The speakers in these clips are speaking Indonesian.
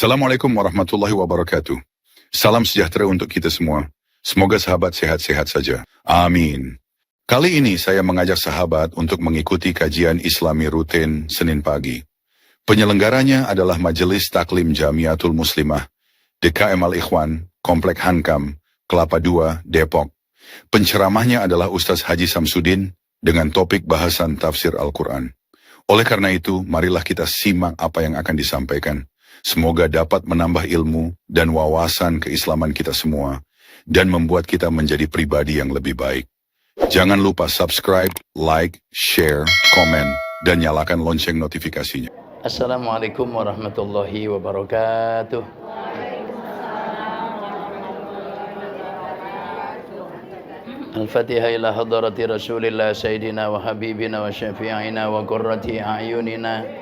Assalamualaikum warahmatullahi wabarakatuh. Salam sejahtera untuk kita semua. Semoga sahabat sehat-sehat saja. Amin. Kali ini saya mengajak sahabat untuk mengikuti kajian Islami rutin Senin pagi. Penyelenggaranya adalah Majelis Taklim Jamiatul Muslimah, DKM Al-Ikhwan, Komplek Hankam, Kelapa II, Depok. Penceramahnya adalah Ustaz Haji Samsudin dengan topik bahasan tafsir Al-Quran. Oleh karena itu, marilah kita simak apa yang akan disampaikan. Semoga dapat menambah ilmu dan wawasan keislaman kita semua dan membuat kita menjadi pribadi yang lebih baik. Jangan lupa subscribe, like, share, komen, dan nyalakan lonceng notifikasinya. Assalamualaikum warahmatullahi wabarakatuh. Al-Fatihah ila hadarati Rasulillah Sayyidina wa Habibina wa Syafi'ina wa Qurrati A'yunina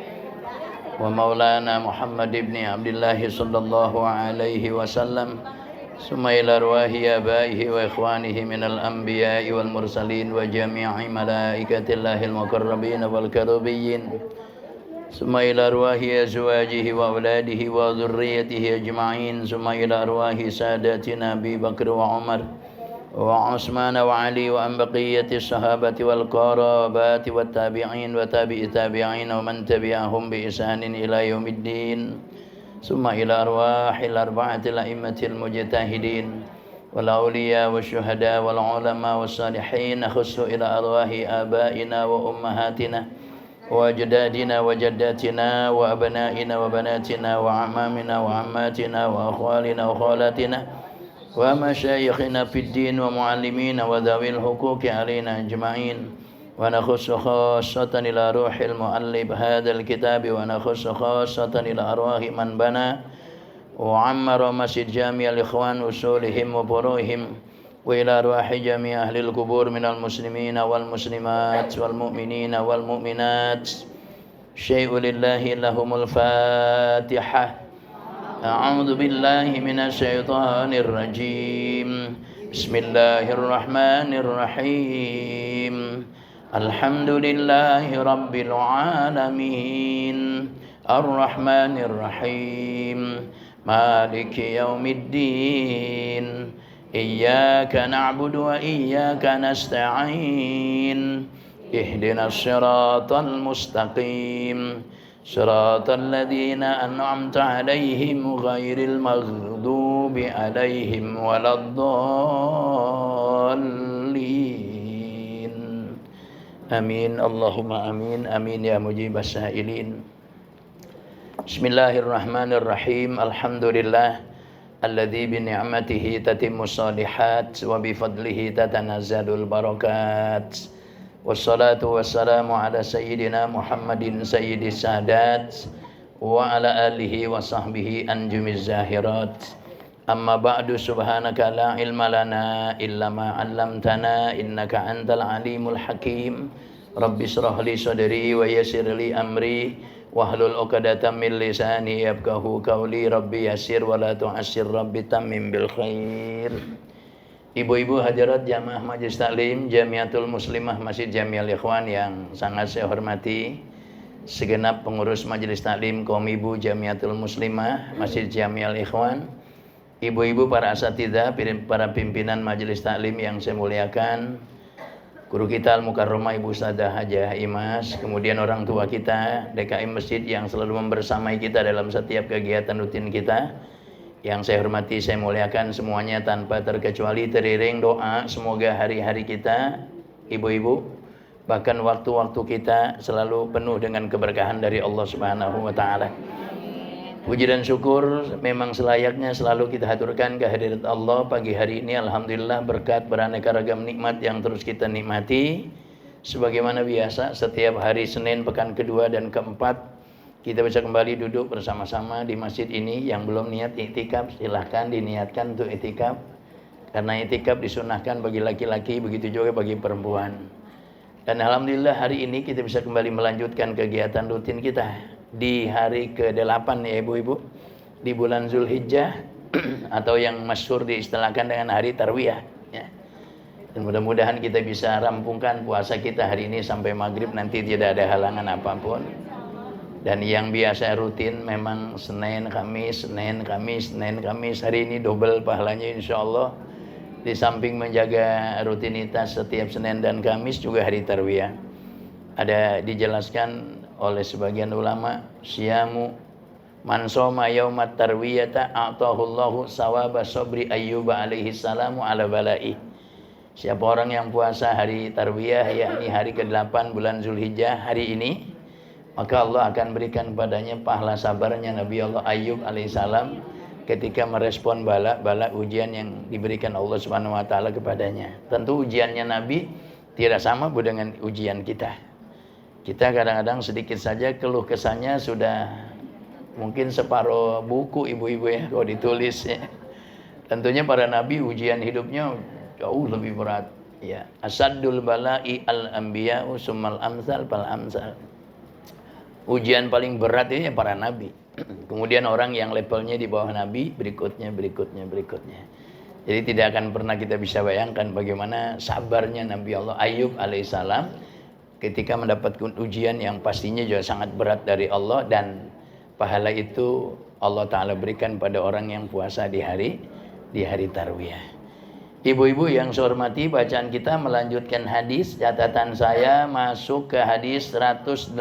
wa Maulana Muhammad ibn Abdullah sallallahu alaihi wasallam. Summa ila arwahi abaihi wa ikhwanihi minal anbiya'i wal mursalin wa jami'i malaikatillahil muqarrabin wal karubiyyin. Summa ila arwahi azwajihi wa auladihi wa dhurriyyatihi ajma'in. Summa ila arwahi sadatina Abi Bakr wa Umar wa Utsman wa Ali wa an baqiyati sahabati wal qarabati wat tabi'in wa tabi'i tabi'in wa man tabi'ahum bi ihsanin ila yaumiddin. Summa ila arwahil arba'atil a'immatil mujtahidin wal awliya wasyuhada wal ulama was salihin. Khussu ila arwahi abaina wa ummahatina wa ajdadina wa jaddatina wa abnaina wa banatina wa amamina wa ammatina wa akhwalina wa khalatina wa masyayikhina fid din wa muallimina wa dhawil huquqi alaina ajma'in. Wa nakhussu khassatan ila ruhil muallif hadzal kitab wa nakhussu khassatan ila arwahi man bana wa ammara masjid jami'al ikhwan usulihim wa furuhim wa ila arwahi jami' ahli al-qubur minal muslimina wal muslimat wal mu'minina wal mu'minat. Syai'u lillahi lahumul Fatihah. A'udzu billahi minasy syaithanir rajim. Bismillahirrahmanirrahim. Alhamdulillahi rabbil alamin. Arrahmanir rahim. Maliki yaumiddin. Iyyaka na'budu wa iyyaka nasta'in. Ihdinas siratal mustaqim. Shiratal ladzina an'amta 'alaihim ghairil maghdubi 'alaihim waladdallin. Amin. Allahumma amin. Amin ya mujibas sa'ilin. Bismillahirrahmanirrahim. Alhamdulillah alladzi bi ni'matihi tatimmus shalihat wa bi fadlihi tatanazzalul barakat. Wassalatu wassalamu ala sayyidina Muhammadin sayyidis sadat wa ala alihi wa sahbihi anjumiz zahirat. Amma ba'du, subhanaka la ilma lana illa ma 'allamtana innaka antal alimul hakim. Rabbi shrah li sadri wa yassir li amri wahlul 'uqdatam min lisani yafqahu qawli. Rabbi yassir wa la tu'assir, rabbi tammim bil khair. Ibu-ibu hadirat jamaah Majelis Taklim Jamiatul Muslimah Masjid Jami'al Ikhwan yang sangat saya hormati, segenap pengurus Majelis Taklim kaum ibu Jamiatul Muslimah Masjid Jami'al Ikhwan, ibu-ibu para asatidzah, para pimpinan Majelis Taklim yang saya muliakan, guru kita Al-Mukarramah Ibu Ustadzah Hajah Imas, kemudian orang tua kita DKM Masjid yang selalu membersamai kita dalam setiap kegiatan rutin kita. Yang saya hormati, saya muliakan semuanya tanpa terkecuali. Teriring doa semoga hari-hari kita, ibu-ibu, bahkan waktu-waktu kita selalu penuh dengan keberkahan dari Allah Subhanahu wa taala. Puji dan syukur memang selayaknya selalu kita haturkan kehadirat Allah pagi hari ini. Alhamdulillah berkat beraneka ragam nikmat yang terus kita nikmati. Sebagaimana biasa setiap hari Senin pekan kedua dan keempat kita bisa kembali duduk bersama-sama di masjid ini. Yang belum niat iktikaf silahkan diniatkan untuk iktikaf, karena iktikaf disunahkan bagi laki-laki, begitu juga bagi perempuan. Dan alhamdulillah hari ini kita bisa kembali melanjutkan kegiatan rutin kita di hari ke-8 ya ibu-ibu, di bulan Zulhijjah atau yang masyhur diistilahkan dengan hari Tarwiyah ya. Dan mudah-mudahan kita bisa rampungkan puasa kita hari ini sampai maghrib, nanti tidak ada halangan apapun. Dan yang biasa rutin memang Senin, Kamis, Senin, Kamis, Senin, Kamis. Hari ini double pahalanya insya Allah. Di samping menjaga rutinitas setiap Senin dan Kamis juga hari tarwiyah. Ada dijelaskan oleh sebagian ulama, siyamu man soma yaumat tarwiyata a'tahullahu sawaba sabri ayyuba alaihi salamu ala balai. Siapa orang yang puasa hari tarwiyah, yakni hari ke-8 bulan Zulhijjah hari ini, maka Allah akan berikan padanya pahala sabarnya Nabi Allah Ayyub alaihissalam ketika merespon bala ujian yang diberikan Allah Subhanahu wa taala kepadanya. Tentu ujiannya Nabi tidak sama dengan ujian kita. Kita kadang-kadang sedikit saja keluh kesahnya sudah mungkin separuh buku ibu-ibu ya kalau ditulis ya. Tentunya para nabi ujian hidupnya jauh lebih berat ya. Asaddul bala'i al-anbiya'u summal amsal fal amsal. Ujian paling berat ini para nabi. Kemudian orang yang levelnya di bawah nabi, berikutnya. Jadi tidak akan pernah kita bisa bayangkan bagaimana sabarnya Nabi Allah Ayyub alaihissalam ketika mendapatkan ujian yang pastinya juga sangat berat dari Allah, dan pahala itu Allah Ta'ala berikan pada orang yang puasa di hari tarwiyah. Ibu-ibu yang saya hormati, bacaan kita melanjutkan hadis. Catatan saya masuk ke hadis 183.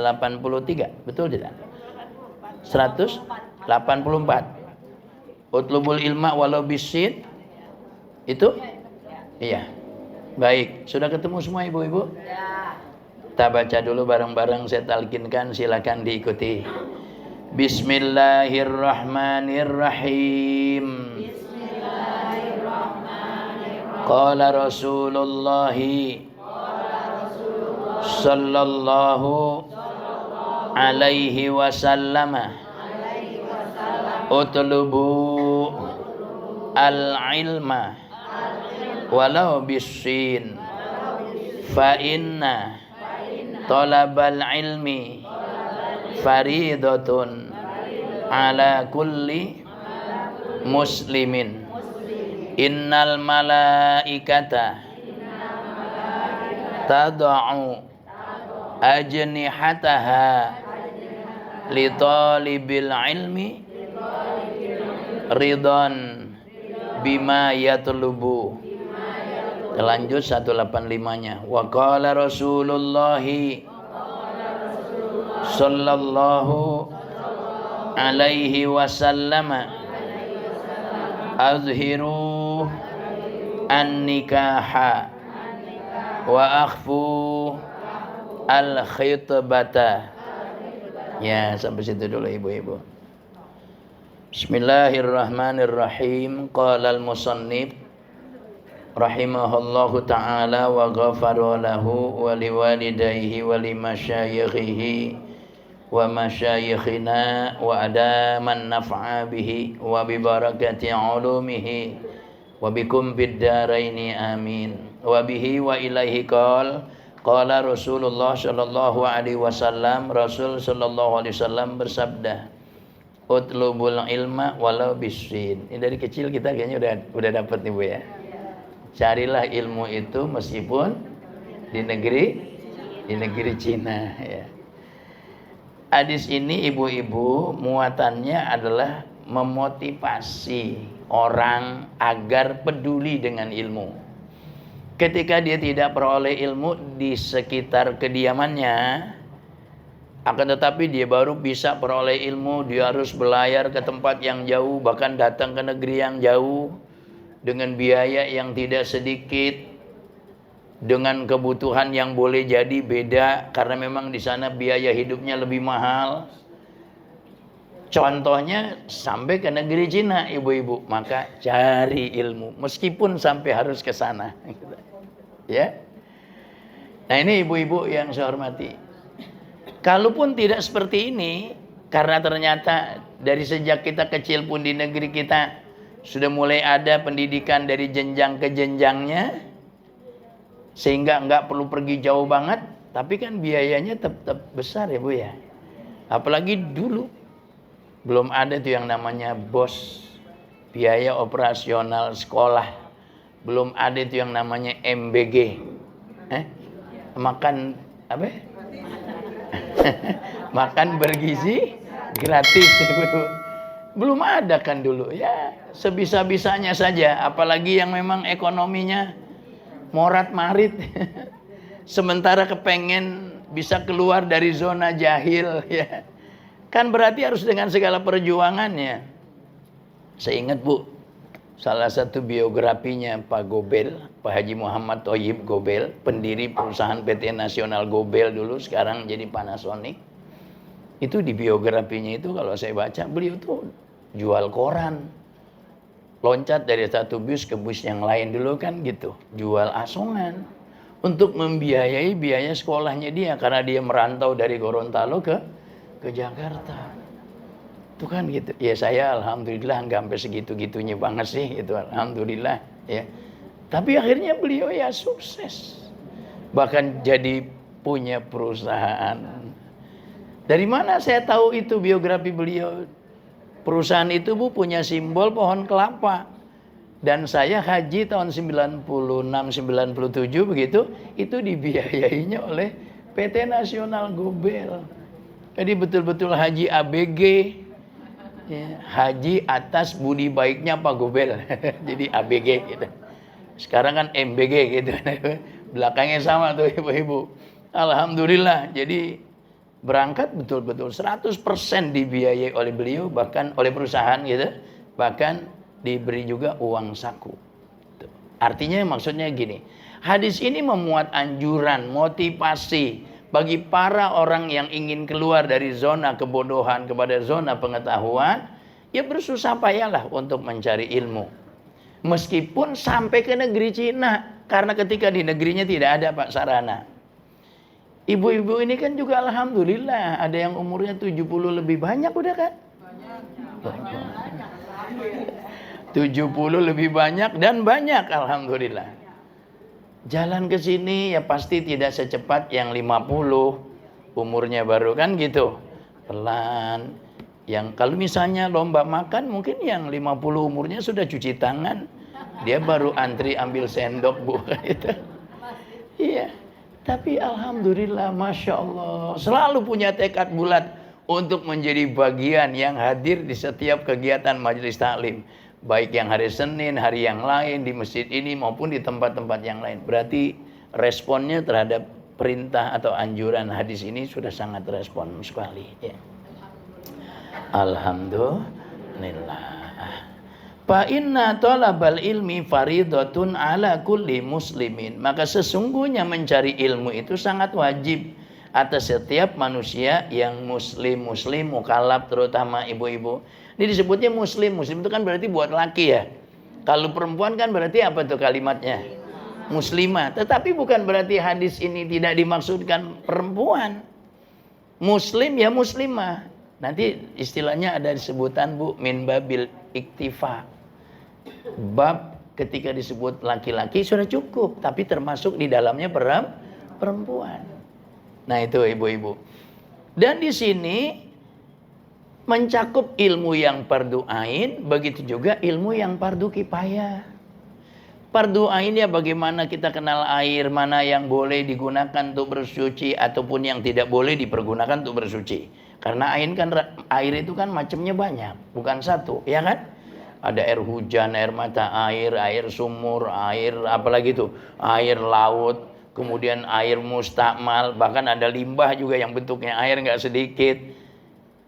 Betul tidak? 184. Utlubul ilma walau bisid. Itu? Iya. Baik, sudah ketemu semua ibu-ibu? Kita baca dulu bareng-bareng, saya talkinkan, silakan diikuti. Bismillahirrahmanirrahim. Qala Rasulullah sallallahu alaihi wasallam, utlubu al-ilma walau bisin fa inna talabal ilmi faridatun ala kulli muslimin. Innal malaikata tad'u ajnihataha li talibil ilmi ridon bima yatlubu. Lanjut 185-nya. Wa qala Rasulullah sallallahu alaihi wasallam, azhiru an-nikaha wa akhfu al-khitbata. Ya, sampai situ dulu ibu-ibu. Bismillahirrahmanirrahim. Qala al-musannif rahimahullahu ta'ala wa ghafara lahu wa liwalidayhi wa limasyayikhihi wa masyayikhina wa adaman naf'a bihi wa bibarakati ulumihi wa bikum biddaraini amin. Wa bihi wa ilaihi qala Rasulullah sallallahu alaihi wasallam, Rasul sallallahu alaihi wasallam bersabda, utlubul ilma walau bisin. Ini dari kecil kita kayaknya udah dapat nih Bu ya. Carilah ilmu itu meskipun di negeri Cina ya. Hadis ini ibu-ibu muatannya adalah memotivasi orang agar peduli dengan ilmu. Ketika dia tidak peroleh ilmu di sekitar kediamannya, akan tetapi dia baru bisa peroleh ilmu, dia harus berlayar ke tempat yang jauh, bahkan datang ke negeri yang jauh dengan biaya yang tidak sedikit, dengan kebutuhan yang boleh jadi beda karena memang di sana biaya hidupnya lebih mahal. Contohnya sampai ke negeri Cina ibu-ibu, maka cari ilmu meskipun sampai harus ke sana. Ya. Nah ini ibu-ibu yang saya hormati. Kalaupun tidak seperti ini, karena ternyata dari sejak kita kecil pun di negeri kita sudah mulai ada pendidikan dari jenjang ke jenjangnya, sehingga nggak perlu pergi jauh banget, tapi kan biayanya tetap besar ya Bu ya. Apalagi dulu belum ada tuh yang namanya BOS, biaya operasional sekolah, belum ada tuh yang namanya MBG, makan apa? Makan bergizi gratis. Belum ada kan dulu. Ya, sebisa-bisanya saja. Apalagi yang memang ekonominya morat-marit. Sementara kepengen bisa keluar dari zona jahil. Ya. Kan berarti harus dengan segala perjuangannya. Saya ingat Bu, salah satu biografinya Pak Gobel, Pak Haji Muhammad Thoyib Gobel, pendiri perusahaan PT Nasional Gobel dulu, sekarang jadi Panasonic. Itu di biografinya itu kalau saya baca, beliau tuh jual koran. Loncat dari satu bus ke bus yang lain dulu kan gitu. Jual asongan. Untuk membiayai biaya sekolahnya dia. Karena dia merantau dari Gorontalo ke Jakarta. Itu kan gitu. Ya saya alhamdulillah nggak sampai segitu-gitunya banget sih. Itu alhamdulillah ya. Tapi akhirnya beliau ya sukses. Bahkan jadi punya perusahaan. Dari mana saya tahu itu biografi beliau? Perusahaan itu Bu punya simbol pohon kelapa. Dan saya haji tahun 96-97 begitu, itu dibiayainya oleh PT Nasional Gobel. Jadi betul-betul haji ABG. Ya, haji atas budi baiknya Pak Gobel. Jadi ABG gitu. Sekarang kan MBG gitu. Belakangnya sama tuh ibu-ibu. Alhamdulillah. Jadi berangkat betul-betul 100% dibiayai oleh beliau, bahkan oleh perusahaan gitu, bahkan diberi juga uang saku. Artinya maksudnya gini, hadis ini memuat anjuran, motivasi bagi para orang yang ingin keluar dari zona kebodohan kepada zona pengetahuan, ya bersusah payahlah untuk mencari ilmu. Meskipun sampai ke negeri Cina, karena ketika di negerinya tidak ada Pak sarana. Ibu-ibu ini kan juga alhamdulillah ada yang umurnya 70 lebih banyak udah kan? Banyak. 70 lebih banyak dan banyak alhamdulillah. Jalan ke sini ya pasti tidak secepat yang 50 umurnya baru kan gitu. Pelan. Yang kalau misalnya lomba makan mungkin yang 50 umurnya sudah cuci tangan. Dia baru antri ambil sendok Bu gitu. Iya. Tapi alhamdulillah, Masya Allah, selalu punya tekad bulat untuk menjadi bagian yang hadir di setiap kegiatan majelis taklim. Baik yang hari Senin, hari yang lain, di masjid ini maupun di tempat-tempat yang lain. Berarti responnya terhadap perintah atau anjuran hadis ini sudah sangat respon sekali. Ya. Alhamdulillah. Fa inna talabal ilmi faridatun ala kulli muslimin. Maka sesungguhnya mencari ilmu itu sangat wajib atas setiap manusia yang muslim mukallaf, terutama ibu-ibu. Ini disebutnya muslim itu kan berarti buat laki ya. Kalau perempuan kan berarti apa tuh kalimatnya? Muslimah. Tetapi bukan berarti hadis ini tidak dimaksudkan perempuan. Muslim ya muslimah. Nanti istilahnya ada disebutan Bu, min babil iktifa. Bab ketika disebut laki-laki sudah cukup, tapi termasuk di dalamnya perempuan. Nah itu ibu-ibu. Dan di sini mencakup ilmu yang fardu ain, begitu juga ilmu yang fardu kifayah. Fardu ain ya bagaimana kita kenal air, mana yang boleh digunakan untuk bersuci ataupun yang tidak boleh dipergunakan untuk bersuci. Karena air itu kan macamnya banyak, bukan satu, ya kan? Ada air hujan, air mata air, air sumur, air apalagi itu, air laut, kemudian air mustakmal, bahkan ada limbah juga yang bentuknya air nggak sedikit.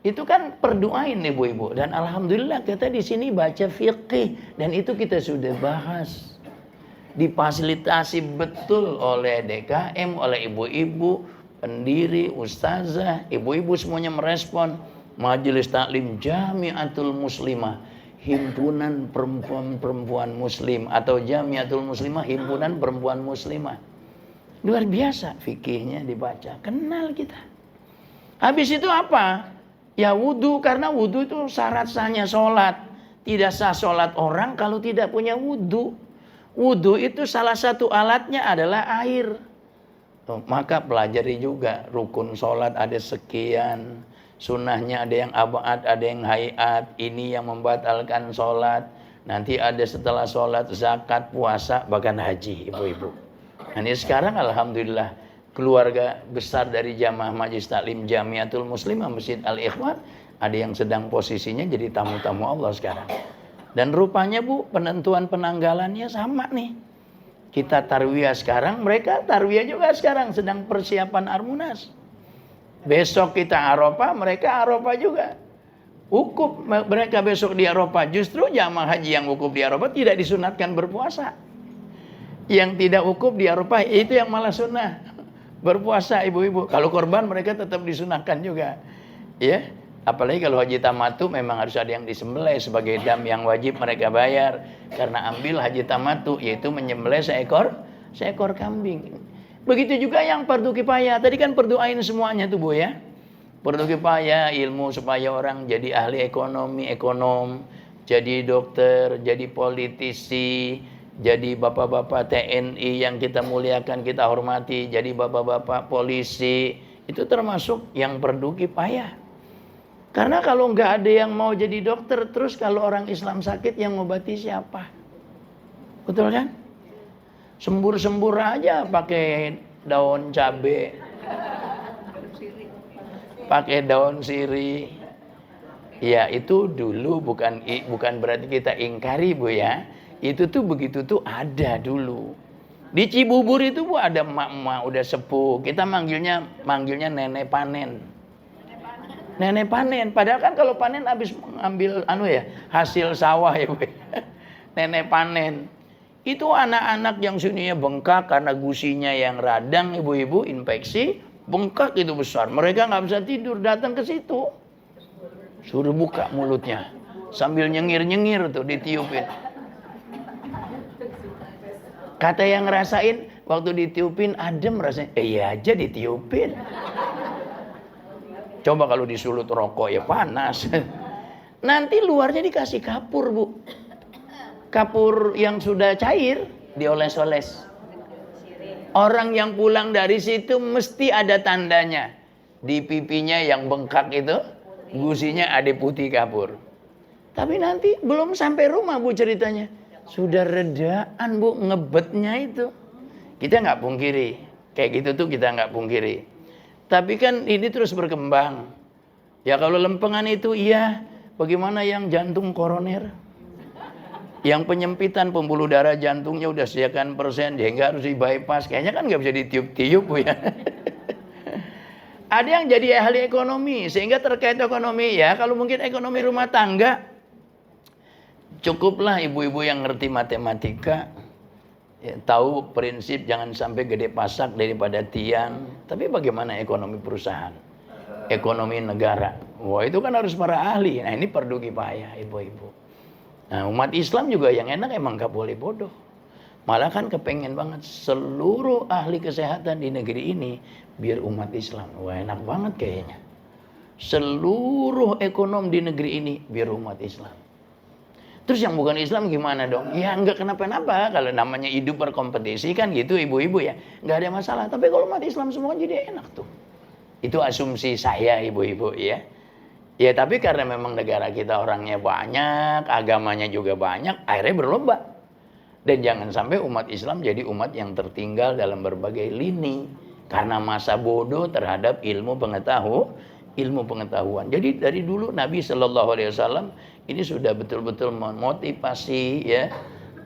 Itu kan perdoain ibu-ibu. Dan alhamdulillah kita di sini baca fiqih dan itu kita sudah bahas. Difasilitasi betul oleh DKM, oleh ibu-ibu, pendiri, ustazah, ibu-ibu semuanya merespon. Majelis Taklim Jamiatul Muslimah, himpunan perempuan-perempuan muslim, atau Jamiatul Muslimah, himpunan perempuan muslimah. Luar biasa fikihnya dibaca, kenal kita. Habis itu apa? Ya wudu, karena wudu itu syarat sahnya sholat. Tidak sah sholat orang kalau tidak punya wudu. Wudu itu salah satu alatnya adalah air. Maka pelajari juga rukun sholat ada sekian. Sunnahnya ada yang abad, ada yang hayat. Ini yang membatalkan sholat. Nanti ada setelah sholat, zakat, puasa, bahkan haji, ibu-ibu. Nah, ini sekarang alhamdulillah keluarga besar dari Jamaah Majelis Taklim Jamiatul Muslimah Masjid Al-Ikhwan, ada yang sedang posisinya jadi tamu-tamu Allah sekarang. Dan rupanya Bu, penentuan penanggalannya sama nih. Kita tarwiyah sekarang, mereka tarwiyah juga sekarang, sedang persiapan Armunas. Besok kita Arafah, mereka Arafah juga. Wukuf mereka besok di Arafah. Justru jamaah haji yang wukuf di Arafah tidak disunatkan berpuasa. Yang tidak wukuf di Arafah itu yang malah sunnah berpuasa, ibu-ibu. Kalau korban mereka tetap disunahkan juga. Ya, apalagi kalau haji tamattu memang harus ada yang disembelih sebagai dam yang wajib mereka bayar. Karena ambil haji tamattu yaitu menyembelih seekor kambing. Begitu juga yang fardu kifayah. Tadi kan berdoain semuanya tuh Bu ya. Fardu kifayah, ilmu supaya orang jadi ahli ekonom, jadi dokter, jadi politisi, jadi bapak-bapak TNI yang kita muliakan, kita hormati, jadi bapak-bapak polisi. Itu termasuk yang fardu kifayah. Karena kalau nggak ada yang mau jadi dokter, terus kalau orang Islam sakit yang ngobati siapa? Betul kan? Sembur-sembur aja pakai daun cabe, pakai daun sirih. Ya itu dulu bukan berarti kita ingkari Bu ya. Itu tuh begitu tuh ada dulu. Di Cibubur itu Bu ada emak-emak udah sepuh. Kita manggilnya nenek panen. Nenek panen. Padahal kan kalau panen habis ambil hasil sawah ya Bu. Nenek panen. Itu anak-anak yang sininya bengkak karena gusinya yang radang, ibu-ibu infeksi, bengkak itu besar. Mereka nggak bisa tidur, datang ke situ. Suruh buka mulutnya. Sambil nyengir-nyengir tuh ditiupin. Kata yang ngerasain, waktu ditiupin adem rasanya. Iya aja ditiupin. Coba kalau disulut rokok ya panas. Nanti luarnya dikasih kapur Bu. Kapur yang sudah cair dioles-oles. Orang yang pulang dari situ mesti ada tandanya. Di pipinya yang bengkak itu, gusinya ada putih kapur. Tapi nanti belum sampai rumah Bu ceritanya. Sudah redaan Bu ngebetnya itu. Kita nggak pungkiri. Kayak gitu tuh kita nggak pungkiri. Tapi kan ini terus berkembang. Ya kalau lempengan itu iya. Bagaimana yang jantung koroner? Yang penyempitan pembuluh darah jantungnya udah sekian persen sehingga harus di bypass. Kayaknya kan nggak bisa ditiup-tiup Bu ya. Ada yang jadi ahli ekonomi sehingga terkait ekonomi ya. Kalau mungkin ekonomi rumah tangga, cukuplah ibu-ibu yang ngerti matematika, ya, tahu prinsip jangan sampai gede pasak daripada tiang. Tapi bagaimana ekonomi perusahaan, ekonomi negara? Wah itu kan harus para ahli. Nah ini fardu kifayah ibu-ibu. Nah umat Islam juga yang enak emang gak boleh bodoh. Malah kan kepengen banget seluruh ahli kesehatan di negeri ini biar umat Islam. Wah enak banget kayaknya. Seluruh ekonom di negeri ini biar umat Islam. Terus yang bukan Islam gimana dong? Ya enggak kenapa-napa. Kalau namanya hidup berkompetisi kan gitu ibu-ibu ya. Enggak ada masalah. Tapi kalau umat Islam semua jadi enak tuh. Itu asumsi saya ibu-ibu ya. Ya tapi karena memang negara kita orangnya banyak, agamanya juga banyak, akhirnya berlomba. Dan jangan sampai umat Islam jadi umat yang tertinggal dalam berbagai lini. Karena masa bodoh terhadap ilmu pengetahuan. Jadi dari dulu Nabi SAW ini sudah betul-betul memotivasi ya,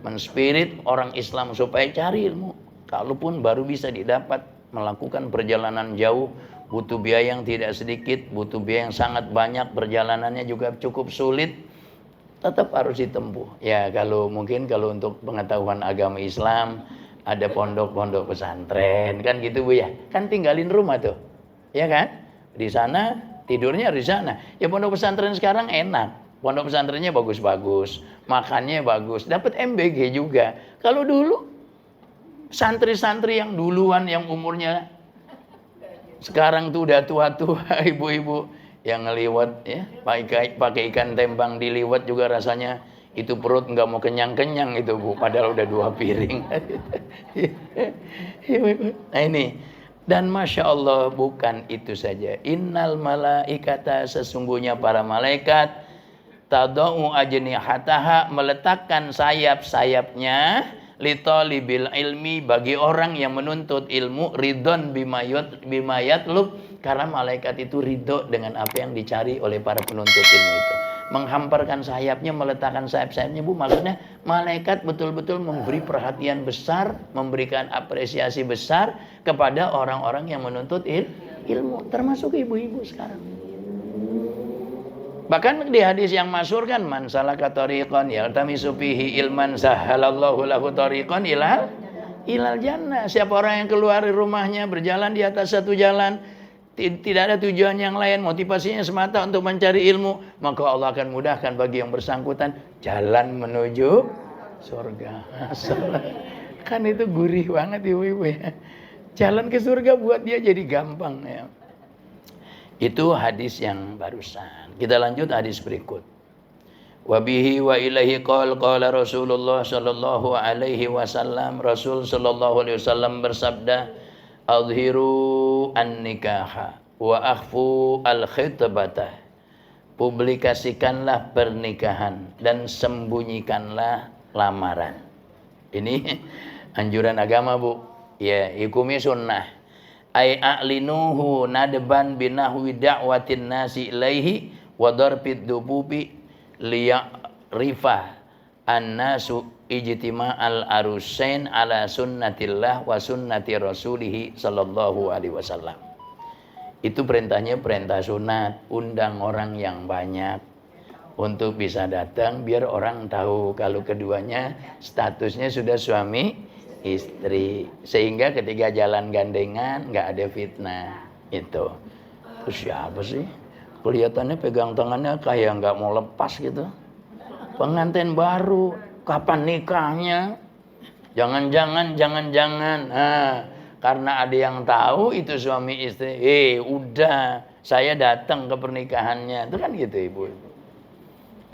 menspirit orang Islam supaya cari ilmu. Kalaupun baru bisa didapat melakukan perjalanan jauh, butuh biaya yang tidak sedikit, butuh biaya yang sangat banyak, perjalanannya juga cukup sulit, tetap harus ditempuh. Ya kalau untuk pengetahuan agama Islam, ada pondok-pondok pesantren, kan gitu Bu ya. Kan tinggalin rumah tuh, ya kan? Di sana, tidurnya di sana. Ya pondok pesantren sekarang enak. Pondok pesantrennya bagus-bagus, makannya bagus, dapat MBG juga. Kalau dulu, santri-santri yang duluan yang umurnya sekarang tuh udah tua-tua ibu-ibu yang ngeliwat ya pakai ikan tembang diliwat juga rasanya itu perut nggak mau kenyang-kenyang itu Bu padahal udah 2 piring. Nah ini dan Masya Allah bukan itu saja. Innal malaikata sesungguhnya para malaikat tadau ajnihataha meletakkan sayap-sayapnya li talibil ilmi, bagi orang yang menuntut ilmu, ridon bima yatlub, karena malaikat itu ridho dengan apa yang dicari oleh para penuntut ilmu itu. Menghamparkan sayapnya, meletakkan sayap-sayapnya, Bu, maksudnya malaikat betul-betul memberi perhatian besar, memberikan apresiasi besar kepada orang-orang yang menuntut ilmu, termasuk ibu-ibu sekarang. Bahkan di hadis yang masyhur kan, man salaka tariqan yaltamisu fihi ilman sahhalallahu lahu tariqan ilal jannah. Siapa orang yang keluar dari rumahnya berjalan di atas satu jalan, tidak ada tujuan yang lain, motivasinya semata untuk mencari ilmu, maka Allah akan mudahkan bagi yang bersangkutan jalan menuju surga. Kan itu gurih banget ibu-ibu ya. Jalan ke surga buat dia jadi gampang ya. Itu hadis yang barusan. Kita lanjut hadis berikut. Wa bihi wa ilaihi qala Rasulullah sallallahu alaihi wasallam. Rasul sallallahu alaihi wasallam bersabda, "Adhiru an-nikaha wa akhfu al-khitbata." Publikasikanlah pernikahan dan sembunyikanlah lamaran. Ini anjuran agama, Bu. Ya, hukumi sunnah. Ai a'linuhu nadban binahwi da'watin nasi ilaihi wa darbid dububi liya'rifa annasu ijtima'al arusain ala sunnatillah wa sunnati rasulih sallallahu alaihi wasallam. Itu perintahnya perintah sunat, undang orang yang banyak untuk bisa datang biar orang tahu kalau keduanya statusnya sudah suami istri, sehingga ketika jalan gandengan nggak ada fitnah itu. Terus siapa sih? Kelihatannya pegang tangannya kayak nggak mau lepas gitu. Pengantin baru, kapan nikahnya? Jangan-jangan. Nah, karena ada yang tahu itu suami istri. Udah, saya datang ke pernikahannya. Itu kan gitu ibu-ibu.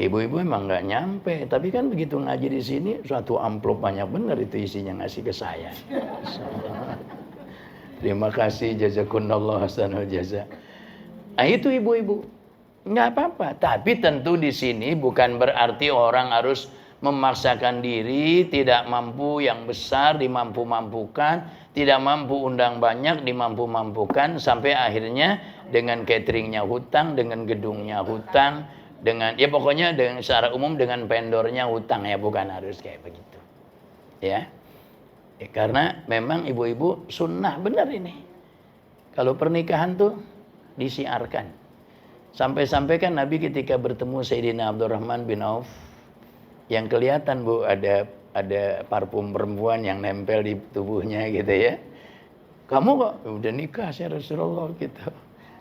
Ibu-ibu emang nggak nyampe, tapi kan begitu ngaji di sini, suatu amplop banyak benar itu isinya ngasih ke saya. Terima kasih, jazakumullah hasanul jaza. Nah itu ibu-ibu, nggak apa-apa. Tapi tentu di sini bukan berarti orang harus memaksakan diri, tidak mampu yang besar dimampu-mampukan, tidak mampu undang banyak dimampu-mampukan, sampai akhirnya dengan cateringnya hutang, dengan gedungnya hutang, dengan ya pokoknya dengan secara umum dengan vendornya hutang, ya bukan harus kayak begitu ya. Karena memang ibu-ibu sunnah benar ini kalau pernikahan tuh disiarkan. Sampai-sampai kan Nabi ketika bertemu Sayyidina Abdurrahman bin Auf, yang kelihatan, Bu, ada parfum perempuan yang nempel di tubuhnya gitu ya. Kamu kok udah nikah ya Rasulullah gitu.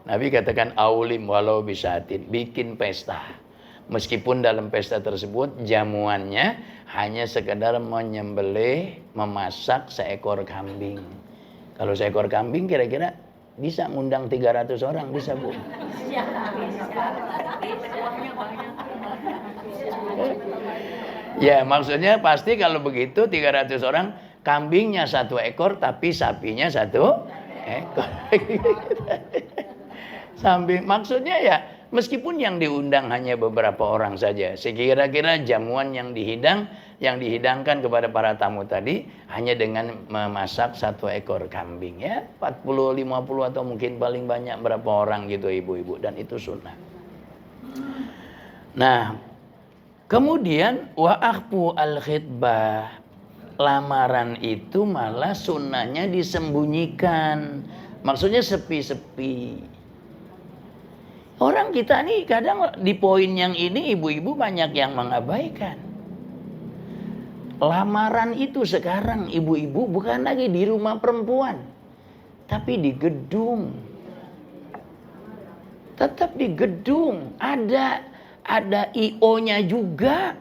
Nabi katakan aulim walau bisatin, bikin pesta. Meskipun dalam pesta tersebut jamuannya hanya sekedar menyembelih, memasak seekor kambing. Kalau seekor kambing kira-kira bisa ngundang 300 orang, bisa, Bu? Ya, maksudnya pasti kalau begitu 300 orang, kambingnya 1 ekor tapi sapinya 1 ekor. Sambil maksudnya ya meskipun yang diundang hanya beberapa orang saja, sekira-kira jamuan yang dihidangkan kepada para tamu tadi hanya dengan memasak 1 ekor kambing ya, 40, 50 atau mungkin paling banyak berapa orang gitu ibu-ibu, dan itu sunnah. Nah, kemudian wa akhfu al-khitbah, lamaran itu malah sunnahnya disembunyikan. Maksudnya sepi-sepi. Orang kita nih kadang di poin yang ini ibu-ibu banyak yang mengabaikan. Lamaran itu sekarang ibu-ibu bukan lagi di rumah perempuan, tapi di gedung. Tetap di gedung, ada IO-nya juga.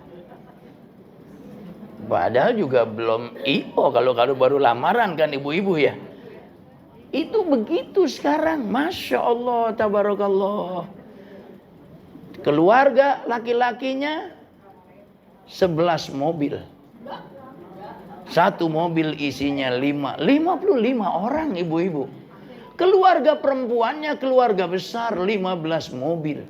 Padahal juga belum IO kalau baru lamaran kan ibu-ibu ya. Itu begitu sekarang, Masya Allah, tabarakallah. Keluarga laki-lakinya 11 mobil. 1 mobil isinya 55 orang ibu-ibu. Keluarga perempuannya keluarga besar, 15 mobil.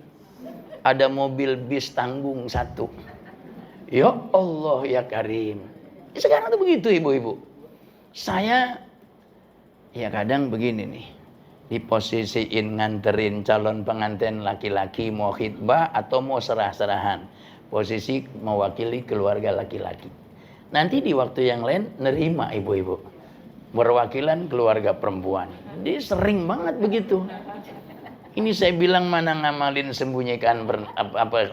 Ada mobil bis tanggung 1. Ya Allah ya Karim. Sekarang tuh begitu ibu-ibu. Saya ya kadang begini nih, diposisiin nganterin calon pengantin laki-laki mau khitbah atau mau serah-serahan. Posisi mewakili keluarga laki-laki. Nanti di waktu yang lain nerima ibu-ibu, perwakilan keluarga perempuan. Dia sering banget begitu. Ini saya bilang mana ngamalin sembunyikan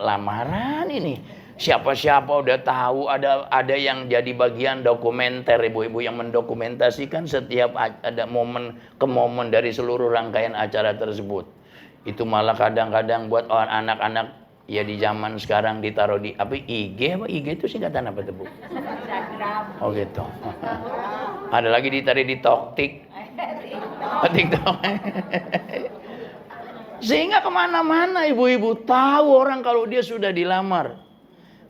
lamaran ini. Siapa-siapa udah tahu, ada yang jadi bagian dokumenter ibu-ibu yang mendokumentasikan setiap ada momen ke momen dari seluruh rangkaian acara tersebut. Itu malah kadang-kadang buat anak-anak ya di zaman sekarang ditaruh di IG apa IG itu singkatan apa tuh Bu? Oh gitu. Ada lagi ditaruh di TikTok. Sehingga kemana-mana ibu-ibu tahu orang kalau dia sudah dilamar.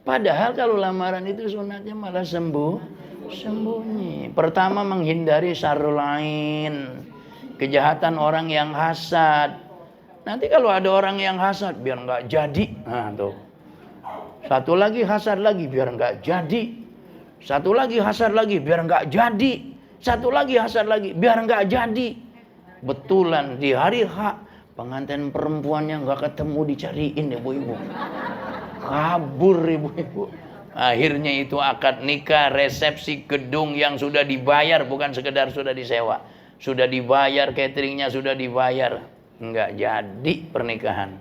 Padahal kalau lamaran itu sunatnya malah sembunyi. Pertama menghindari syarrul ain, kejahatan orang yang hasad. Nanti kalau ada orang yang hasad biar nggak jadi, nah tuh. Satu lagi hasad lagi biar nggak jadi. Satu lagi hasad lagi biar nggak jadi. Satu lagi hasad lagi biar nggak jadi. Betulan di hari H pengantin perempuannya nggak ketemu dicariin ibu-ibu. Kabur ibu-ibu. Akhirnya itu akad nikah, resepsi, gedung yang sudah dibayar, bukan sekedar sudah disewa. Sudah dibayar, cateringnya sudah dibayar. Enggak jadi pernikahan.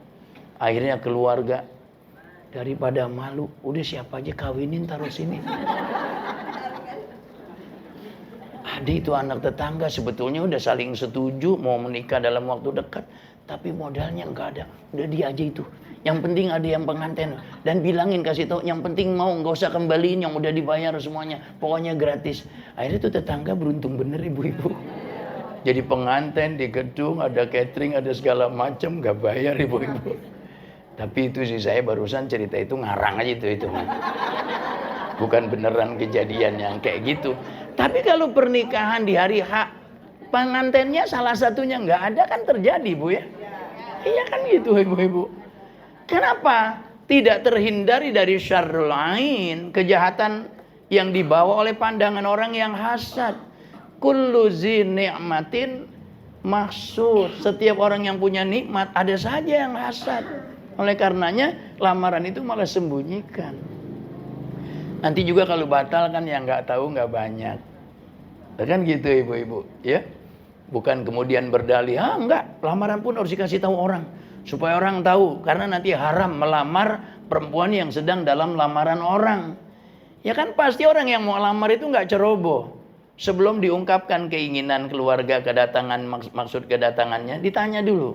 Akhirnya keluarga daripada malu, udah siapa aja kawinin taruh sini. Ada itu anak tetangga sebetulnya udah saling setuju mau menikah dalam waktu dekat, tapi modalnya enggak ada. Udah dia aja itu. Yang penting ada yang pengantin dan bilangin, kasih tahu yang penting mau, nggak usah kembaliin yang udah dibayar semuanya, pokoknya gratis. Akhirnya itu tetangga beruntung bener ibu-ibu. Jadi pengantin di gedung ada catering ada segala macam nggak bayar ibu-ibu. Tapi itu sih saya barusan cerita itu ngarang aja itu. Bukan beneran kejadian yang kayak gitu. Tapi kalau pernikahan di hari H pengantinnya salah satunya nggak ada kan terjadi Bu ya. Iya kan gitu ibu-ibu. Kenapa? Tidak terhindari dari syarrul ain, kejahatan yang dibawa oleh pandangan orang yang hasad. Kullu zi ni'matin mahsud. Setiap orang yang punya nikmat ada saja yang hasad. Oleh karenanya lamaran itu malah sembunyikan. Nanti juga kalau batal kan yang nggak tahu nggak banyak. Kan gitu ibu-ibu, ya. Bukan kemudian berdalih, enggak, lamaran pun harus dikasih tahu orang. Supaya orang tahu, karena nanti haram melamar perempuan yang sedang dalam lamaran orang. Ya kan pasti orang yang mau lamar itu nggak ceroboh. Sebelum diungkapkan keinginan keluarga kedatangan, maksud kedatangannya, ditanya dulu.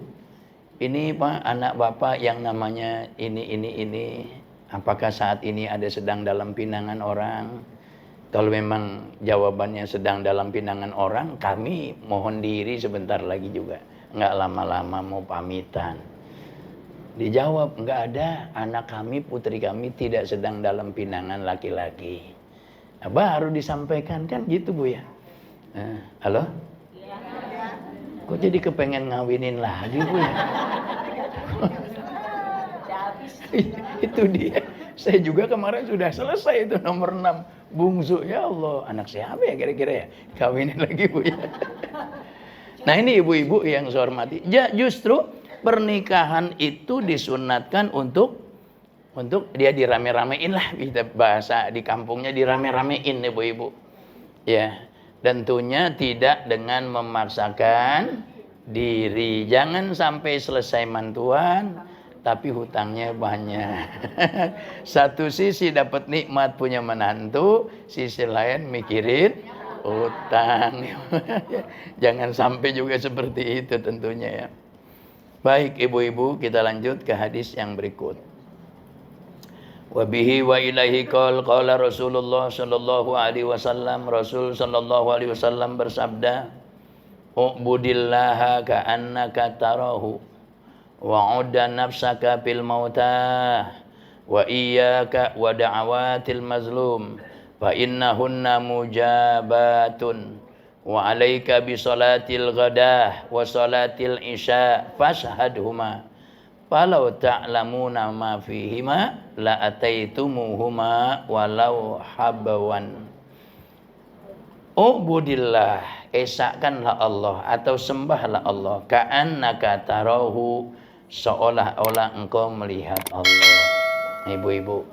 Ini Pak, anak Bapak yang namanya ini. Apakah saat ini ada sedang dalam pinangan orang? Kalau memang jawabannya sedang dalam pinangan orang, kami mohon diri sebentar lagi juga. Nggak lama-lama mau pamitan. Dijawab, nggak ada, anak kami, putri kami tidak sedang dalam pinangan laki-laki. Nah, baru disampaikan kan gitu Bu ya. Halo? Kok jadi kepengen ngawinin lagi Bu ya? Itu dia. Saya juga kemarin sudah selesai itu nomor 6. Bungsu, ya Allah, anak siapa ya kira-kira ya? Kawinin lagi Bu ya. Nah ini ibu-ibu yang saya hormati. Justru pernikahan itu disunatkan untuk dia dirame-ramein lah, kita bahasa di kampungnya dirame-ramein ibu-ibu. Ya, tentunya tidak dengan memaksakan diri. Jangan sampai selesai mantuan tapi hutangnya banyak. Satu sisi dapat nikmat punya menantu, sisi lain mikirin hutang. Jangan sampai juga seperti itu tentunya ya. Baik ibu-ibu, kita lanjut ke hadis yang berikut. Wa bihi wa ilaihi qala Rasulullah sallallahu alaihi wasallam, Rasul sallallahu alaihi wasallam bersabda, "Ubudillaha ka'annaka tarahu wa 'udda nafsaka fil mautah wa iyyaka wa da'awatil mazlum fa innahunna mujabatun wa 'alaika bi salatil ghadah wa salatil isya fashhadhuma falau ta'lamuna ma fihima la ataitumuhuma walau habwan." Ubudillah, esakkanlah Allah atau sembahlah Allah, ka'annaka tarahu, seolah-olah engkau melihat Allah. Ibu-ibu,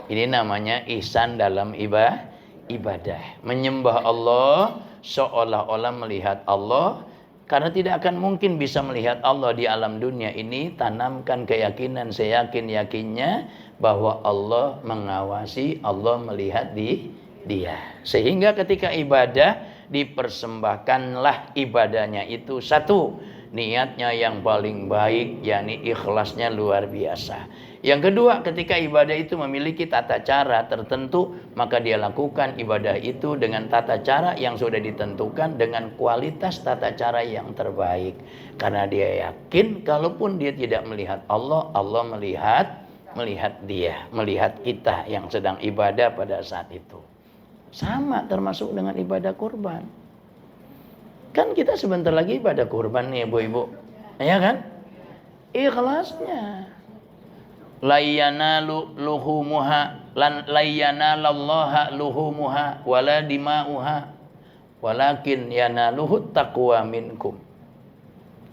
ini namanya ihsan dalam ibadah. Menyembah Allah seolah-olah melihat Allah. Karena tidak akan mungkin bisa melihat Allah di alam dunia ini. Tanamkan keyakinan seyakin-yakinnya bahwa Allah mengawasi, Allah melihat dia. Sehingga ketika ibadah, dipersembahkanlah ibadahnya itu satu, niatnya yang paling baik, yakni ikhlasnya luar biasa. Yang kedua, ketika ibadah itu memiliki tata cara tertentu, maka dia lakukan ibadah itu dengan tata cara yang sudah ditentukan, dengan kualitas tata cara yang terbaik. Karena dia yakin kalaupun dia tidak melihat Allah, Allah melihat dia, melihat kita yang sedang ibadah pada saat itu. Sama termasuk dengan ibadah kurban. Kan kita sebentar lagi ibadah kurban nih ibu-ibu, ya kan? Ikhlasnya. Layyanalu luhumuha lan layyanallaha luhumuha wala dima'uha walakin yanaluhut taqwa minkum.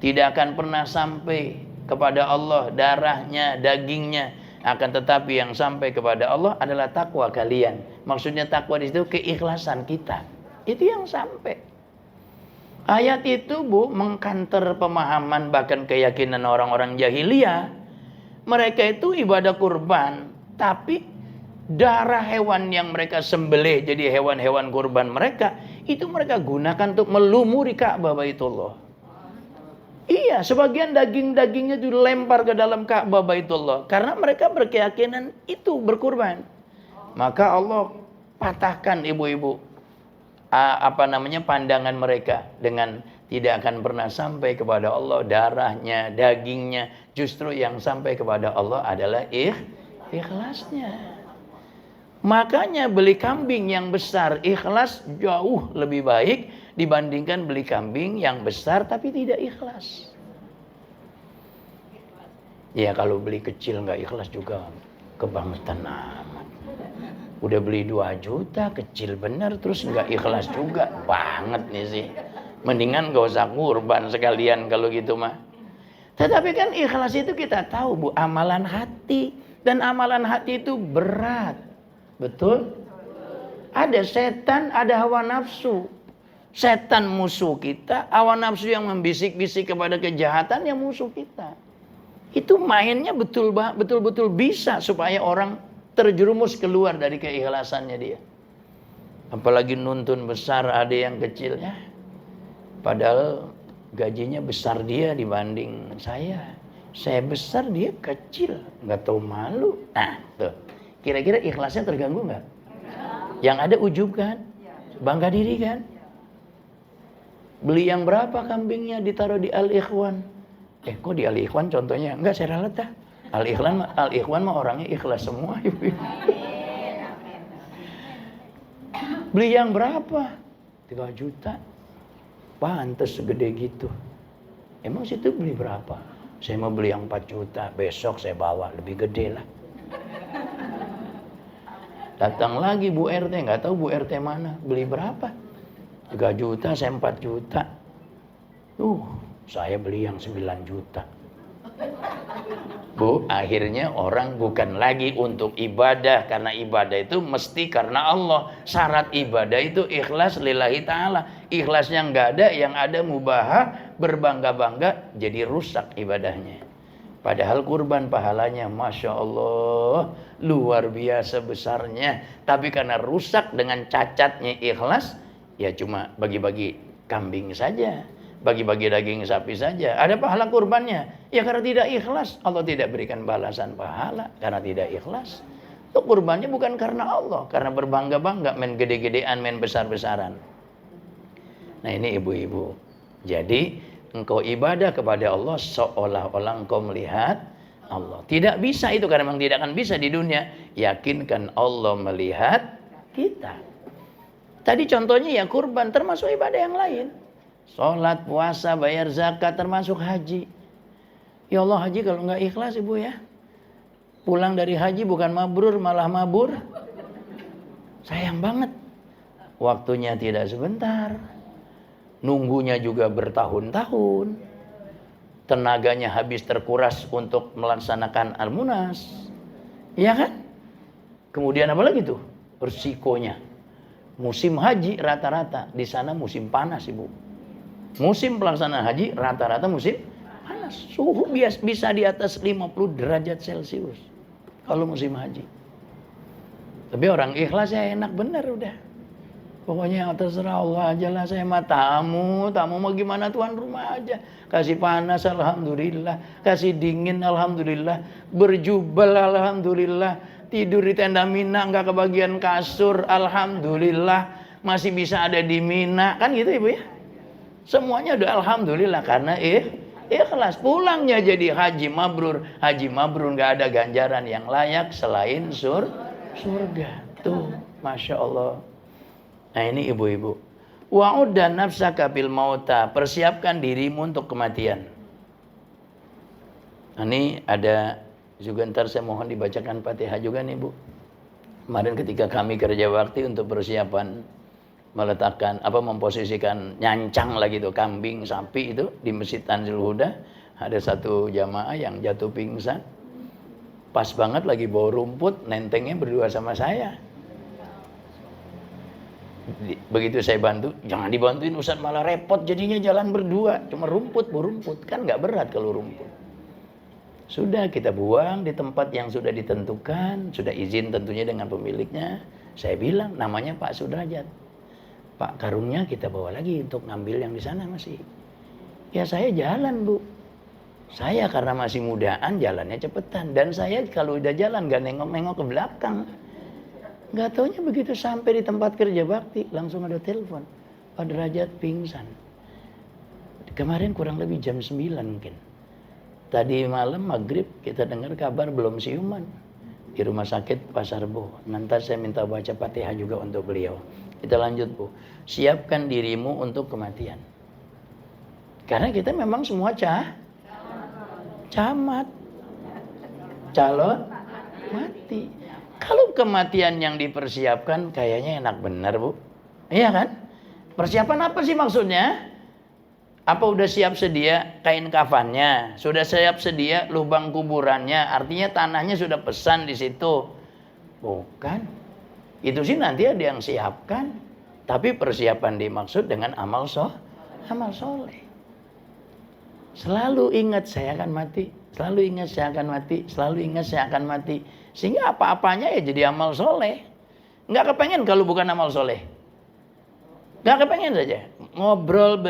Tidak akan pernah sampai kepada Allah darahnya, dagingnya, akan tetapi yang sampai kepada Allah adalah takwa kalian. Maksudnya takwa di situ keikhlasan kita. Itu yang sampai. Ayat itu Bu mengkanter pemahaman bahkan keyakinan orang-orang jahiliyah. Mereka itu ibadah kurban, tapi darah hewan yang mereka sembelih jadi hewan-hewan kurban mereka, itu mereka gunakan untuk melumuri Ka'bah Baitullah. Iya, sebagian daging-dagingnya dilempar ke dalam Ka'bah Baitullah karena mereka berkeyakinan itu berkurban. Maka Allah patahkan ibu-ibu pandangan mereka dengan tidak akan pernah sampai kepada Allah darahnya, dagingnya. Justru yang sampai kepada Allah adalah ikhlasnya. Makanya beli kambing yang besar ikhlas jauh lebih baik dibandingkan beli kambing yang besar tapi tidak ikhlas. Ya kalau beli kecil nggak ikhlas juga kebangetan amat. Udah beli 2 juta kecil bener terus nggak ikhlas juga, banget nih sih. Mendingan gak usah kurban sekalian kalau gitu mah. Tetapi kan ikhlas itu kita tahu Bu, amalan hati. Dan amalan hati itu berat. Betul? Ada setan, ada hawa nafsu. Setan musuh kita, hawa nafsu yang membisik-bisik kepada kejahatan yang musuh kita. Itu mainnya betul-betul bisa supaya orang terjerumus keluar dari keikhlasannya dia. Apalagi nuntun besar ada yang kecil ya. Padahal gajinya besar dia dibanding saya. Saya besar dia kecil, nggak tahu malu. Nah, tuh. Kira-kira ikhlasnya terganggu nggak? Yang ada ujub kan? Bangga diri kan? Beli yang berapa kambingnya ditaruh di Al-Ikhwan? Kok di Al-Ikhwan contohnya? Enggak, saya ralat dah. Al-Ikhwan mah orangnya ikhlas semua. Beli yang berapa? 3 juta. Pantes segede gitu. Emang situ beli berapa? Saya mau beli yang 4 juta. Besok saya bawa lebih gede lah. Datang lagi Bu RT. Gak tahu Bu RT mana. Beli berapa? 3 juta, saya 4 juta. Saya beli yang 9 juta. Bu, akhirnya orang bukan lagi untuk ibadah. Karena ibadah itu mesti karena Allah. Syarat ibadah itu ikhlas lillahi ta'ala. Ikhlasnya nggak ada, yang ada mubahah, berbangga-bangga, jadi rusak ibadahnya. Padahal kurban pahalanya Masya Allah luar biasa besarnya. Tapi karena rusak dengan cacatnya ikhlas, ya cuma bagi-bagi kambing saja, bagi-bagi daging sapi saja. Ada pahala kurbannya? Ya karena tidak ikhlas, Allah tidak berikan balasan pahala karena tidak ikhlas. Itu kurbannya bukan karena Allah, karena berbangga-bangga, main gede-gedean, main besar-besaran. Nah ini ibu-ibu. Jadi engkau ibadah kepada Allah seolah-olah engkau melihat Allah. Tidak bisa itu karena memang tidak akan bisa di dunia. Yakinkan Allah melihat kita. Tadi contohnya ya kurban, termasuk ibadah yang lain. Sholat, puasa, bayar zakat, termasuk haji. Ya Allah, haji kalau nggak ikhlas ibu ya. Pulang dari haji bukan mabrur malah mabur. Sayang banget. waktunya tidak sebentar, nunggunya juga bertahun-tahun, tenaganya habis terkuras untuk melaksanakan Al-Munas, ya kan? Kemudian apa lagi tuh? Resikonya. Musim haji rata-rata di sana musim panas, Ibu. Musim pelaksanaan haji rata-rata musim panas. Suhu bisa di atas 50 derajat Celcius kalau musim haji. Tapi orang ikhlas ya enak bener udah. Pokoknya terserah Allah aja lah, saya mah tamu mau gimana tuan rumah aja. Kasih panas alhamdulillah, kasih dingin alhamdulillah, berjubel alhamdulillah, tidur di tenda Mina nggak kebagian kasur alhamdulillah, masih bisa ada di Mina, kan gitu Ibu ya. Semuanya udah alhamdulillah karena ikhlas. Pulangnya jadi haji mabrur nggak ada ganjaran yang layak selain surga. Tuh, masya Allah. Nah ini ibu-ibu. Wa'udda nafsaka bil mauta, persiapkan dirimu untuk kematian. Nah, ini ada juga, ntar saya mohon dibacakan Fatihah juga nih Bu. Kemarin ketika kami kerja bakti untuk persiapan meletakkan memposisikan nyancang lagi tuh kambing sapi itu di Masjid Tanzil Huda, ada satu jamaah yang jatuh pingsan. Pas banget lagi bawa rumput, nentengnya berdua sama saya. Begitu saya bantu, jangan dibantuin Ustaz, malah repot jadinya jalan berdua, cuma rumput kan nggak berat kalau rumput. Sudah kita buang di tempat yang sudah ditentukan, sudah izin tentunya dengan pemiliknya. Saya bilang namanya Pak Sudrajat, Pak, karungnya kita bawa lagi untuk ngambil yang di sana masih. Ya saya jalan Bu, saya karena masih mudaan jalannya cepetan, dan saya kalau udah jalan gak nengok-nengok ke belakang. Gak taunya begitu sampai di tempat kerja bakti langsung ada telepon, Pak Derajat pingsan. Kemarin kurang lebih jam 9 mungkin. Tadi malam maghrib kita dengar kabar belum siuman di rumah sakit Pasar Bo. Nanti saya minta baca Fatihah juga untuk beliau. Kita lanjut Bu. Siapkan dirimu untuk kematian. Karena kita memang semua camat, calon mati. Kalau kematian yang dipersiapkan kayaknya enak bener Bu. Iya kan? Persiapan apa sih maksudnya? Apa udah siap sedia kain kafannya? Sudah siap sedia lubang kuburannya? Artinya tanahnya sudah pesan di situ. Bukan. Itu sih nanti ada yang siapkan. Tapi persiapan dimaksud dengan amal soleh. Selalu ingat saya akan mati. Selalu ingat saya akan mati. Selalu ingat saya akan mati. Sehingga apa-apanya ya jadi amal soleh. Nggak kepengen kalau bukan amal soleh. Nggak kepengen saja. Ngobrol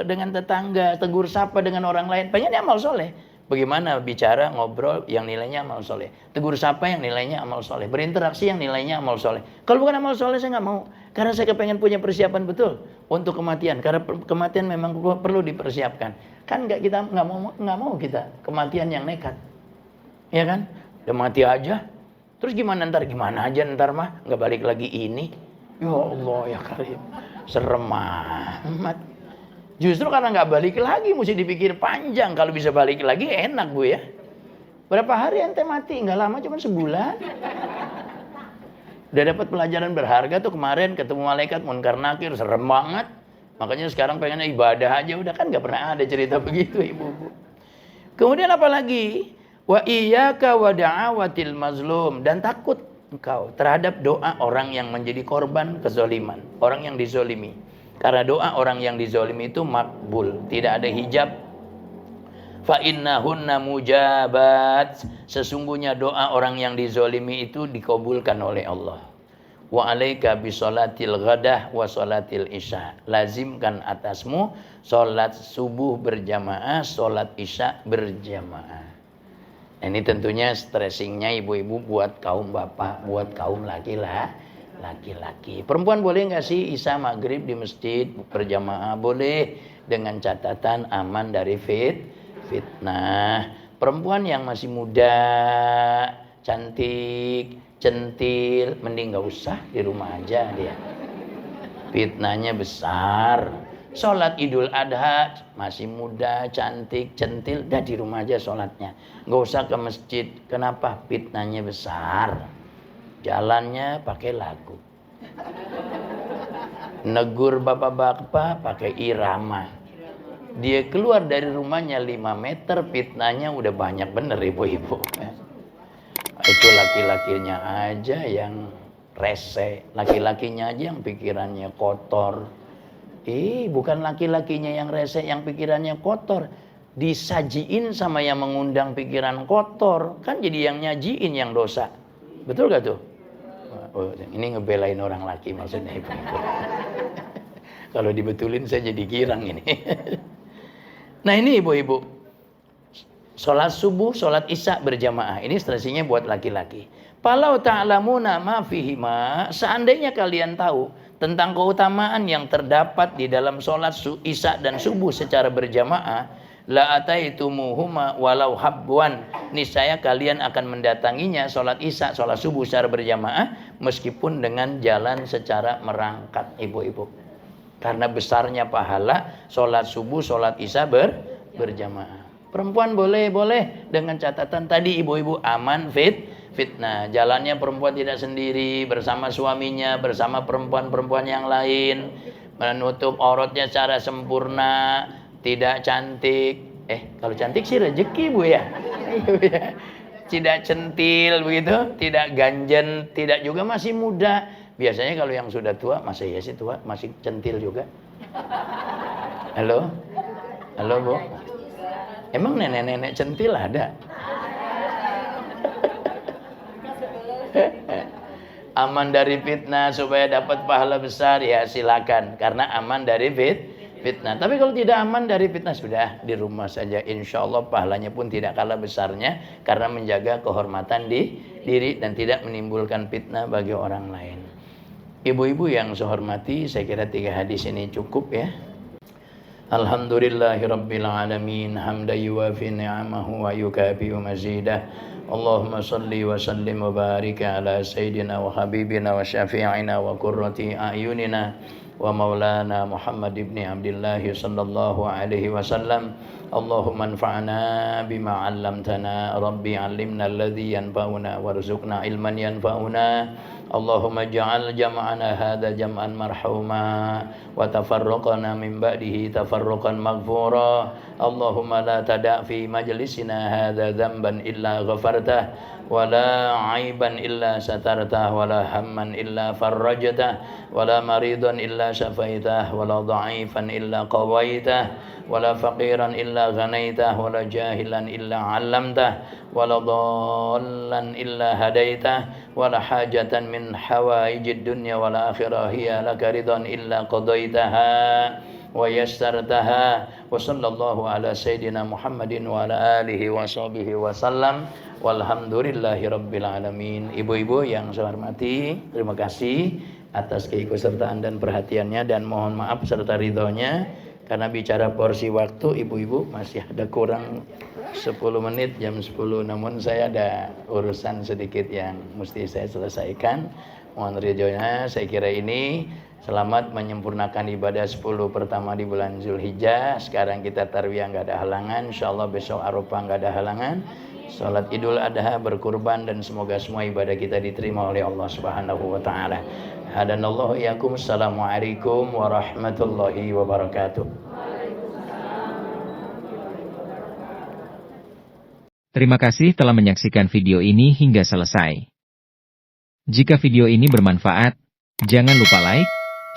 dengan tetangga, tegur sapa dengan orang lain. Pengennya amal soleh. Bagaimana bicara, ngobrol yang nilainya amal soleh. Tegur sapa yang nilainya amal soleh. Berinteraksi yang nilainya amal soleh. Kalau bukan amal soleh saya nggak mau. Karena saya kepengen punya persiapan betul untuk kematian. Karena kematian memang perlu dipersiapkan. Kan kita nggak mau kita kematian yang nekat. Ya kan? Udah mati aja. Terus gimana ntar mah nggak balik lagi ini. Ya Allah ya Karim, serem amat. Justru karena nggak balik lagi mesti dipikir panjang. Kalau bisa balik lagi enak Bu ya. Berapa hari ente mati? Nggak lama, cuma sebulan. Udah dapat pelajaran berharga tuh kemarin ketemu malaikat munkar nakir, serem banget. Makanya sekarang pengennya ibadah aja, udah kan nggak pernah ada cerita begitu ibu-ibu. Kemudian apa lagi? Wa iyyaka wa da'awatil mazlum, dan takut engkau terhadap doa orang yang menjadi korban kezaliman, orang yang dizolimi. Karena doa orang yang dizolimi itu makbul, tidak ada hijab. Fa innahunna mujabat, sesungguhnya doa orang yang dizolimi itu dikabulkan oleh Allah. Wa alaika bisolatil ghadah wa solatil isya, lazimkan atasmu solat subuh berjamaah, solat isya berjamaah. Ini tentunya stressingnya ibu-ibu buat kaum bapak, buat kaum laki-laki. Perempuan boleh nggak sih isya maghrib di masjid berjamaah? Boleh, dengan catatan aman dari fitnah. Perempuan yang masih muda, cantik, centil, mending nggak usah, di rumah aja dia. Fitnahnya besar. Sholat Idul Adha, masih muda, cantik, centil, dah di rumah aja sholatnya. Nggak usah ke masjid. Kenapa? Fitnahnya besar. Jalannya pakai lagu. Negur bapak-bapak pakai irama. Dia keluar dari rumahnya 5 meter, fitnahnya udah banyak bener ibu-ibu. Itu laki-lakinya aja yang rese, laki-lakinya aja yang pikirannya kotor. Bukan laki-lakinya yang rese, yang pikirannya kotor. Disajiin sama yang mengundang pikiran kotor. Kan jadi yang nyajiin yang dosa. Betul gak tuh? Oh, ini ngebelain orang laki maksudnya ibu-ibu. Kalau dibetulin saya jadi girang ini. Nah ini ibu-ibu. Sholat subuh, sholat isya berjamaah. Ini strateginya buat laki-laki. Falau ta'lamuna ma fihima. Seandainya kalian tahu tentang keutamaan yang terdapat di dalam sholat isya dan subuh secara berjamaah, la ataitumuhuma walau habwan. Niscaya kalian akan mendatanginya sholat isya, sholat subuh secara berjamaah meskipun dengan jalan secara merangkak ibu-ibu. Karena besarnya pahala sholat subuh, sholat isya berjamaah. Perempuan boleh dengan catatan tadi ibu-ibu aman fitnah. Jalannya perempuan tidak sendiri, bersama suaminya, bersama perempuan-perempuan yang lain, menutup auratnya secara sempurna, tidak cantik. Kalau cantik sih rezeki bu ya. Tidak centil begitu, tidak ganjen, tidak juga masih muda. Biasanya kalau yang sudah tua, masa ya sih tua, masih centil juga. Halo bu. Emang nenek-nenek centil ada? Aman dari fitnah supaya dapat pahala besar ya silakan, karena aman dari fitnah. Tapi kalau tidak aman dari fitnah sudah di rumah saja, insya Allah pahalanya pun tidak kalah besarnya karena menjaga kehormatan diri dan tidak menimbulkan fitnah bagi orang lain. Ibu-ibu yang saya hormati, saya kira 3 hadis ini cukup ya. Alhamdulillahirabbil alamin, hamdan yuwafi ni'amahu wa yukafi'u mazidah. Allahumma salli wa sallim wa barik ala sayyidina wa habibina wa syafi'ina wa qurrati a'yunina wa maulana Muhammad ibn Abdullah sallallahu alaihi wasallam. Allahumma anfa'na bima 'allamtana, rabbi 'allimna alladhi yanfa'una warzuqna ilman yanfa'una. Allahumma ja'al jam'ana hadha jam'an marhuma wa tafarraqana min ba'dihi tafarruqan maghfura. Allahumma la tada' fi majlisina hadha dhanban illa ghafartah wa la 'aiban illa satartah wa la hamman illa farrajtah wa la maridan illa syafaitah wa la dha'ifan illa qawaitah wa la faqiran illa ghanaitah wa la jahilan illa 'allamtah wa la dhallan illa hadaitah wa la hajatan min hawaijid dunya wal akhirah hiya laka ridan illa qadaitaha wa yassartaha. Wa sallallahu ala sayyidina Muhammadin wa ala alihi wa sahbihi wa sallam walhamdulillahi rabbil alamin. Ibu-ibu yang saya hormati, terima kasih atas keikutsertaan dan perhatiannya, dan mohon maaf serta ridhonya karena bicara porsi waktu ibu-ibu masih ada kurang 10 menit, jam 10, namun saya ada urusan sedikit yang mesti saya selesaikan. Mohon ridhonya. Saya kira ini selamat menyempurnakan ibadah 10 pertama di bulan Zulhijjah. Sekarang kita tarwiyah nggak ada halangan, insyaallah besok Arafah nggak ada halangan, salat Idul Adha, berkurban, dan semoga semua ibadah kita diterima oleh Allah Subhanahu wa taala. Hadanallahu iyyakum. Assalamualaikum warahmatullahi wabarakatuh. Terima kasih telah menyaksikan video ini hingga selesai. Jika video ini bermanfaat, jangan lupa like,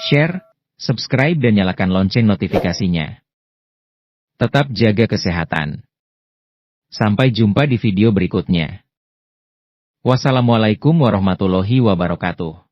share, subscribe dan nyalakan lonceng notifikasinya. Tetap jaga kesehatan. Sampai jumpa di video berikutnya. Wassalamualaikum warahmatullahi wabarakatuh.